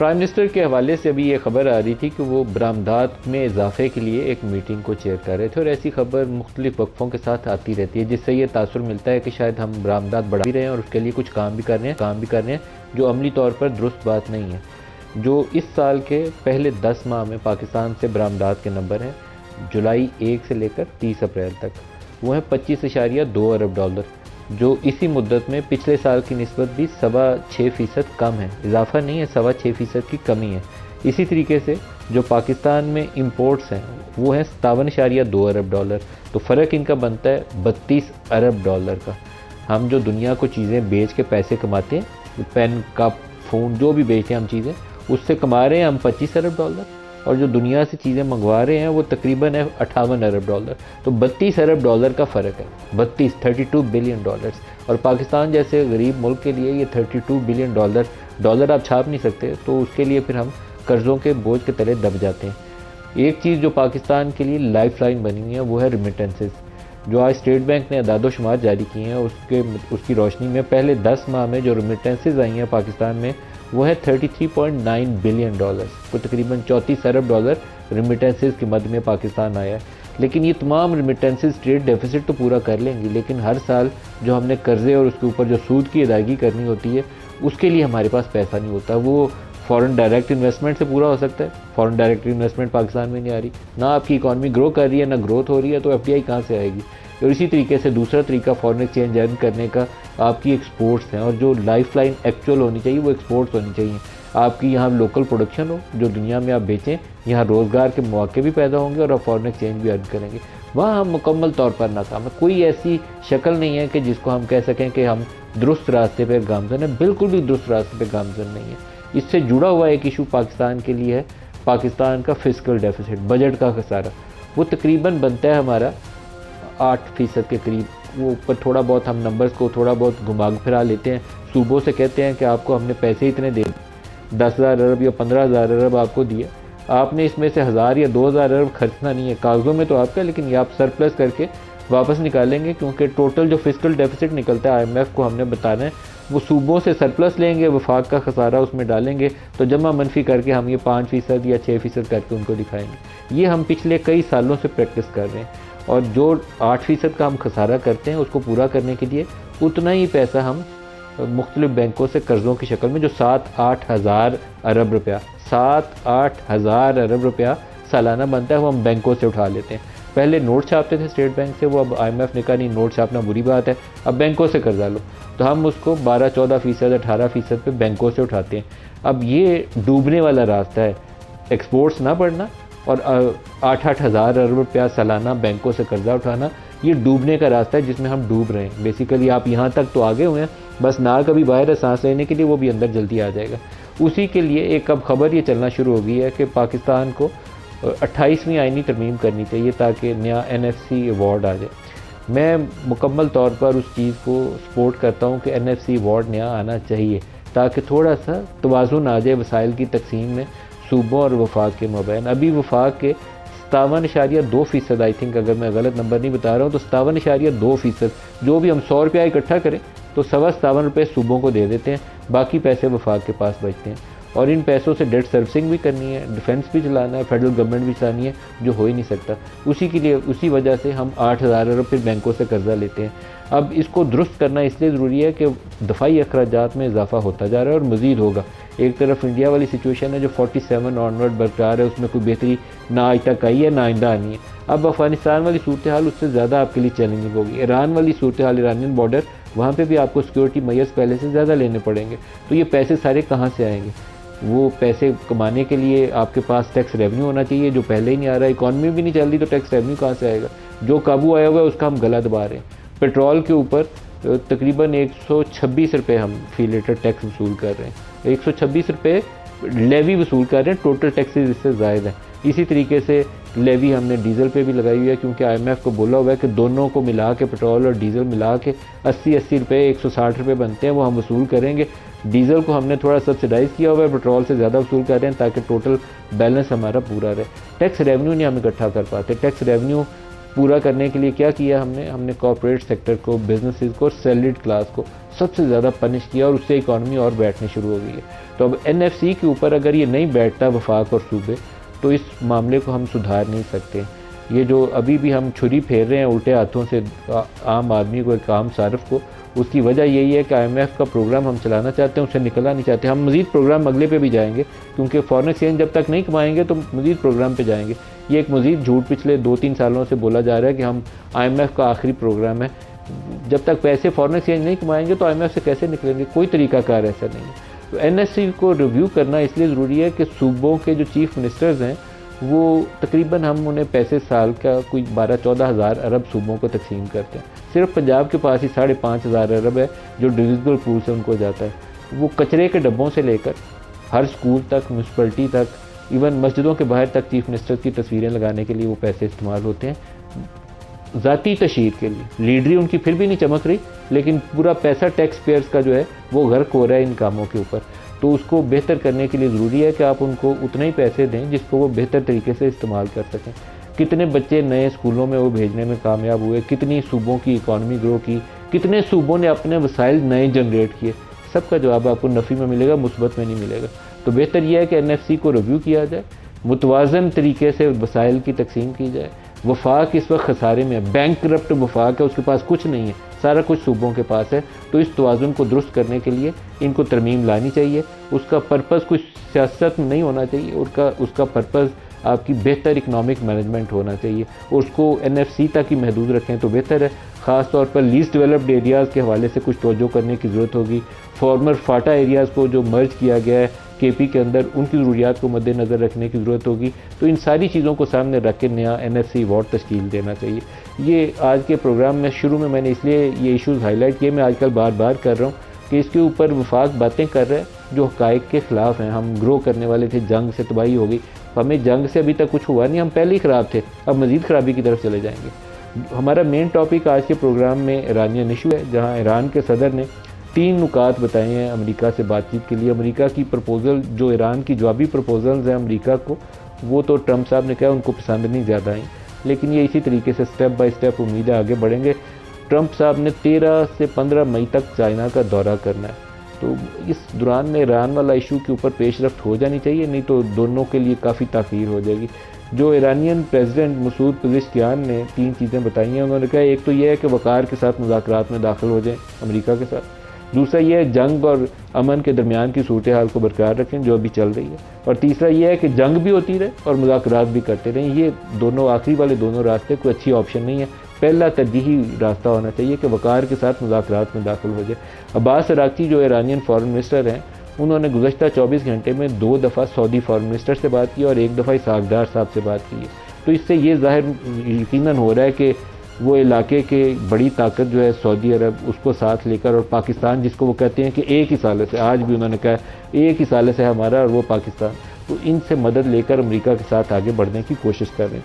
Prime minister के हवाले से अभी ये खबर आ रही थी कि वो बरामदात में इजाफे के लिए एक मीटिंग को चेयर कर रहे थे, और ऐसी खबर मुख्तलिफ वक्फों के साथ आती रहती है, जिससे ये तासुर मिलता है कि शायद हम बरामदात बढ़ा भी रहे हैं और उसके लिए कुछ काम भी कर रहे हैं जो अमली तौर पर दुरुस्त बात नहीं है। जो इस साल के पहले 10 माह में पाकिस्तान से बरामदात के नंबर हैं जुलाई 1 से लेकर 30 अप्रैल तक, वो हैं 25.2 अरब डॉलर, जो इसी मुद्दत में पिछले साल की निस्बत भी 6.25% कम है। इजाफा नहीं है, 6.25% की कमी है। इसी तरीके से जो पाकिस्तान में इंपोर्ट्स हैं वो हैं 57.2 अरब डॉलर, तो फ़र्क इनका बनता है 32 अरब डॉलर का। हम जो दुनिया को चीज़ें बेच के पैसे कमाते हैं, पेन, कप, फ़ोन, जो भी बेचते हैं हम चीज़ें, उससे कमा रहे हैं हम 25 अरब डॉलर, और जो दुनिया से चीज़ें मंगवा रहे हैं वो तकरीबन है 58 अरब डॉलर। तो 32 अरब डॉलर का फ़र्क है, 32 बिलियन डॉलर्स। और पाकिस्तान जैसे गरीब मुल्क के लिए ये 32 बिलियन डॉलर आप छाप नहीं सकते, तो उसके लिए फिर हम कर्ज़ों के बोझ के तले दब जाते हैं। एक चीज़ जो पाकिस्तान के लिए लाइफ लाइन बनी हुई है वो है रिमिटेंसेस। जो आज स्टेट बैंक ने अदाद-ओ-शुमार जारी किए हैं उसकी रोशनी में पहले 10 माह में जो रिमिटेंसेस आई हैं पाकिस्तान में वो है 33.9 बिलियन डॉलर, को तकरीबन 34 अरब डॉलर रिमिटेंसेस की मद में पाकिस्तान आया है। लेकिन ये तमाम रिमिटेंसेस ट्रेड डेफिसिट तो पूरा कर लेंगी, लेकिन हर साल जो हमने कर्ज़े और उसके ऊपर जो सूद की अदायगी करनी होती है उसके लिए हमारे पास पैसा नहीं होता। वो फॉरेन डायरेक्ट इन्वेस्टमेंट से पूरा हो सकता है, फॉरेन डायरेक्ट इन्वेस्टमेंट पाकिस्तान में नहीं आ रही, ना आपकी इकॉनमी ग्रो कर रही है, ना ग्रोथ हो रही है, तो एफडीआई कहाँ से आएगी। और इसी तरीके से दूसरा तरीका फॉरेन एक्सचेंज अर्न करने का आपकी एक्सपोर्ट्स हैं, और जो लाइफ लाइन एक्चुअल होनी चाहिए वो एक्सपोर्ट्स होनी चाहिए। आपकी यहाँ लोकल प्रोडक्शन हो जो दुनिया में आप बेचें, यहाँ रोज़गार के मौके भी पैदा होंगे और आप फॉरेन एक्सचेंज भी अर्न करेंगे। वहाँ हम मुकम्मल तौर पर नाकाम है। कोई ऐसी शक्ल नहीं है कि जिसको हम कह सकें कि हम दुरुस्त रास्ते पर गामजन है, बिल्कुल भी दुरुस्त रास्ते पर गामजन नहीं है। इससे जुड़ा हुआ एक इशू पाकिस्तान के लिए है पाकिस्तान का फिस्कल डेफिसिट, बजट का खसारा। वो तकरीबन बनता है हमारा 8% के करीब। वो ऊपर थोड़ा बहुत हम नंबर्स को थोड़ा बहुत घुमा फिरा लेते हैं, सूबों से कहते हैं कि आपको हमने पैसे इतने दे 10,000 अरब या 15,000 अरब आपको दिए, आपने इसमें से 1,000 या 2,000 अरब खर्चना नहीं है, कागज़ों में तो आपका, लेकिन ये आप सरप्लस करके वापस निकालेंगे, क्योंकि टोटल जो फिस्कल डेफिसिट निकलता है IMF को हमने बताना है, वो सूबों से सरप्लस लेंगे, वफाक का खसारा उसमें डालेंगे, तो जमा मनफी करके हम ये 5% या 6% करके उनको दिखाएंगे। ये हम पिछले कई सालों से प्रैक्टिस कर रहे हैं, और जो 8% का हम खसारा करते हैं उसको पूरा करने के लिए उतना ही पैसा हम मुख्तलिफ बैंकों से कर्ज़ों की शक्ल में, जो 7-8 हज़ार अरब रुपया 7-8 हज़ार अरब रुपया सालाना बनता है, वो हम बैंकों से उठा लेते हैं। पहले नोट छापते थे स्टेट बैंक से, वो अब IMF ने कहा नहीं, नोट छापना बुरी बात है, अब बैंकों से कर्जा लो, तो हम उसको 12-14%, 18% पे बैंकों से उठाते हैं। अब ये डूबने वाला रास्ता है, एक्सपोर्ट्स ना बढ़ना और 8-8 हज़ार अरब रुपया सालाना बैंकों से कर्जा उठाना, ये डूबने का रास्ता है जिसमें हम डूब रहे हैं। बेसिकली आप यहाँ तक तो आगे हुए हैं, बस ना कभी बाहर है सांस लेने के लिए, वो भी अंदर जल्दी आ जाएगा। उसी के लिए एक अब खबर ये चलना शुरू हो गई है कि पाकिस्तान को 28वीं आईनी तरमीम करनी चाहिए ताकि नया NFC अवार्ड आ जाए। मैं मुकम्मल तौर पर उस चीज़ को सपोर्ट करता हूँ कि NFC अवार्ड नया आना चाहिए, ताकि थोड़ा सा तवाज़ुन आ जाए वसाइल की तकसीम में सूबों और वफाक के मबैन। अभी वफाक के 57.2%, आई थिंक, अगर मैं गलत नंबर नहीं बता रहा हूँ, तो 57.2%, जो भी हम 100 रुपया इकट्ठा करें तो 57 रुपये सूबों को दे देते हैं, बाकी पैसे वफाक के पास बचते हैं। और इन पैसों से डेट सर्विसिंग भी करनी है, डिफेंस भी चलाना है, फेडरल गवर्नमेंट भी चलानी है, जो हो ही नहीं सकता। उसी वजह से हम 8,000 अरब फिर बैंकों से कर्जा लेते हैं। अब इसको दुरुस्त करना इसलिए ज़रूरी है कि दफ़ाई अखराजात में इजाफा होता जा रहा है और मज़ीद होगा। एक तरफ इंडिया वाली सिचुएशन है जो 47 ऑनवर्ड बरकरार है, उसमें कोई बेहतरी ना आज तक आई है, ना आइंदा आनी है। अब अफगानिस्तान वाली सूरत हाल उससे ज़्यादा आपके लिए चैलेंजिंग होगी। ईरान वाली सूरत हाल, ईरानियन बॉर्डर, वहाँ पे भी आपको सिक्योरिटी मेजर्स पहले से ज़्यादा लेने पड़ेंगे। तो ये पैसे सारे कहाँ से आएंगे? वो पैसे कमाने के लिए आपके पास टैक्स रेवेन्यू होना चाहिए, जो पहले ही नहीं आ रहा। इकॉनमी भी नहीं चल रही तो टैक्स रेवेन्यू कहाँ से आएगा? जो काबू आया हुआ है उसका हम गला दबा रहे हैं। पेट्रोल के ऊपर तकरीबन 126 रुपये हम फी लीटर टैक्स वसूल कर रहे हैं, 126 रुपये लेवी वसूल कर रहे हैं, टोटल टैक्सेस इससे ज़ायद है। इसी तरीके से लेवी हमने डीजल पे भी लगाई हुई है, क्योंकि IMF को बोला हुआ है कि दोनों को मिला के, पेट्रोल और डीजल मिला के 80-80 रुपये, 160 रुपये बनते हैं, वो हम वसूल करेंगे। डीजल को हमने थोड़ा सब्सिडाइज़ किया हुआ है, पेट्रोल से ज़्यादा वसूल कर रहे हैं ताकि टोटल बैलेंस हमारा पूरा रहे। टैक्स रेवेन्यू नहीं हम इकट्ठा कर पाते। टैक्स रेवेन्यू पूरा करने के लिए क्या किया हमने कॉर्पोरेट सेक्टर को, बिजनेसेस को और सैलरीड क्लास को सबसे ज़्यादा पनिश किया और उससे इकॉनमी और बैठनी शुरू हो गई है। तो अब NFC के ऊपर अगर ये नहीं बैठता वफाक और सूबे, तो इस मामले को हम सुधार नहीं सकते। ये जो अभी भी हम छुरी फेर रहे हैं उल्टे हाथों से आम आदमी को, एक आम सार्फ को, उसकी वजह यही है कि IMF का प्रोग्राम हम चलाना चाहते हैं, उससे निकलना नहीं चाहते। हम मज़ीद प्रोग्राम अगले पे भी जाएंगे, क्योंकि फॉरेन एक्सचेंज जब तक नहीं कमाएंगे तो मज़ीद प्रोग्राम पे जाएंगे। ये एक मज़ीद झूठ पिछले 2-3 सालों से बोला जा रहा है कि हम IMF का आखिरी प्रोग्राम है। जब तक पैसे फॉरेन एक्सचेंज नहीं कमाएंगे तो IMF से कैसे निकलेंगे? कोई तरीकाकार ऐसा नहीं है। तो NFC को रिव्यू करना इसलिए ज़रूरी है कि सूबों के जो चीफ मिनिस्टर्स हैं वो तकरीबन हम उन्हें पैसे साल का कोई 12-14 हज़ार अरब सूबों को तकसीम करते हैं। सिर्फ पंजाब के पास ही 5,500 अरब है जो डिविजिबल पूल से उनको जाता है। वो कचरे के डब्बों से लेकर हर स्कूल तक, म्यूनसिपलिटी तक, इवन मस्जिदों के बाहर तक चीफ मिनिस्टर की तस्वीरें लगाने के लिए वो पैसे इस्तेमाल होते हैं, ज़ाती तशहीर के लिए। लीडरी उनकी फिर भी नहीं चमक रही, लेकिन पूरा पैसा टैक्स पेयर्स का जो है वो गर्क हो रहा है इन कामों के ऊपर। तो उसको बेहतर करने के लिए ज़रूरी है कि आप उनको उतने ही पैसे दें जिसको वो बेहतर तरीके से इस्तेमाल कर सकें। कितने बच्चे नए स्कूलों में वो भेजने में कामयाब हुए, कितनी सूबों की इकॉनमी ग्रो की, कितने सूबों ने अपने वसाइल नए जनरेट किए, सबका जवाब आपको नफ़ी में मिलेगा, मुस्बत में नहीं मिलेगा। तो बेहतर यह है कि NFC को रिव्यू किया जाए, मुतवाज़न तरीके से वसाइल की तकसीम की जाए। वफाक इस वक्त खसारे में है, बैंक करप्ट वफाक है, उसके पास कुछ नहीं है, सारा कुछ सूबों के पास है। तो इस तवाज़ुन को दुरुस्त करने के लिए इनको तरमीम लानी चाहिए। उसका पर्पज़ कुछ सियासत में नहीं होना चाहिए, उसका पर्पज़ आपकी बेहतर इकनॉमिक मैनेजमेंट होना चाहिए। उसको NFC तक ही महदूद रखें तो बेहतर है। ख़ास तौर पर लीस्ट डेवलप्ड एरियाज़ के हवाले से कुछ तवज्जो करने की ज़रूरत होगी। फॉर्मर फाटा एरियाज़ को जो मर्ज किया गया है KP के अंदर, उनकी ज़रूरियात को मद्देनज़र रखने की ज़रूरत होगी। तो इन सारी चीज़ों को सामने रख के नया NFC अवार्ड तश्कील देना चाहिए। ये आज के प्रोग्राम में शुरू में मैंने इसलिए ये इशूज़ हाईलाइट किए, मैं आजकल बार बार कर रहा हूँ कि इसके ऊपर वफाक बातें कर रहे हैं जो हक़ाइक़ के ख़िलाफ़ हैं। हम ग्रो करने वाले थे, जंग से तबाही हो गई, हमें जंग से अभी तक कुछ हुआ नहीं, हम पहले ही ख़राब थे, अब मज़ीद ख़राबी की तरफ चले जाएंगे। हमारा मेन टॉपिक आज के प्रोग्राम में ईरानियन इशू है, जहाँ ईरान के सदर ने 3 नुकात बताए हैं अमेरिका से बातचीत के लिए। अमेरिका की प्रपोज़ल, जो ईरान की जवाबी प्रपोज़ल्स हैं अमेरिका को, वो तो ट्रंप साहब ने कहा उनको पसंद नहीं ज़्यादा आई, लेकिन ये इसी तरीके से स्टेप बाय स्टेप उम्मीद है आगे बढ़ेंगे। ट्रंप साहब ने 13 से 15 मई तक चाइना का दौरा करना है, तो इस दौरान में ईरान वाला इशू के ऊपर पेशरफ्त हो जानी चाहिए, नहीं तो दोनों के लिए काफ़ी ताख़ीर हो जाएगी। जो ईरानियन प्रेसिडेंट मसूद पेज़ेश्कियान ने 3 चीज़ें बताई हैं, उन्होंने कहा एक तो यह है कि वक़ार के साथ मुज़ाकरात में दाखिल हो जाएं अमेरिका के साथ। दूसरा यह है जंग और अमन के दरमियान की सूरत हाल को बरकरार रखें जो अभी चल रही है। और तीसरा यह है कि जंग भी होती रहे और मुज़ाकरात भी करते रहें। ये दोनों आखिरी वाले दोनों रास्ते कोई अच्छी ऑप्शन नहीं है। पहला तरजीही रास्ता होना चाहिए कि वक़ार के साथ मुज़ाकरात में दाखिल हो जाए। अब्बास अराक़ची जो ईरानियन फॉरेन मिनिस्टर हैं, उन्होंने गुज़श्ता 24 घंटे में 2 दफ़ा सऊदी फॉरेन मिनिस्टर से बात की और 1 दफ़ा इसाक़ साहब से बात की है। तो इससे ये ज़ाहिर यकीनन हो रहा है कि वो इलाके के बड़ी ताकत जो है सऊदी अरब, उसको साथ लेकर, और पाकिस्तान जिसको वो कहते हैं कि एक ही साले से, आज भी उन्होंने कहा एक ही साले से हमारा और वो पाकिस्तान, तो इनसे मदद लेकर अमेरिका के साथ आगे बढ़ने की कोशिश कर रहे हैं।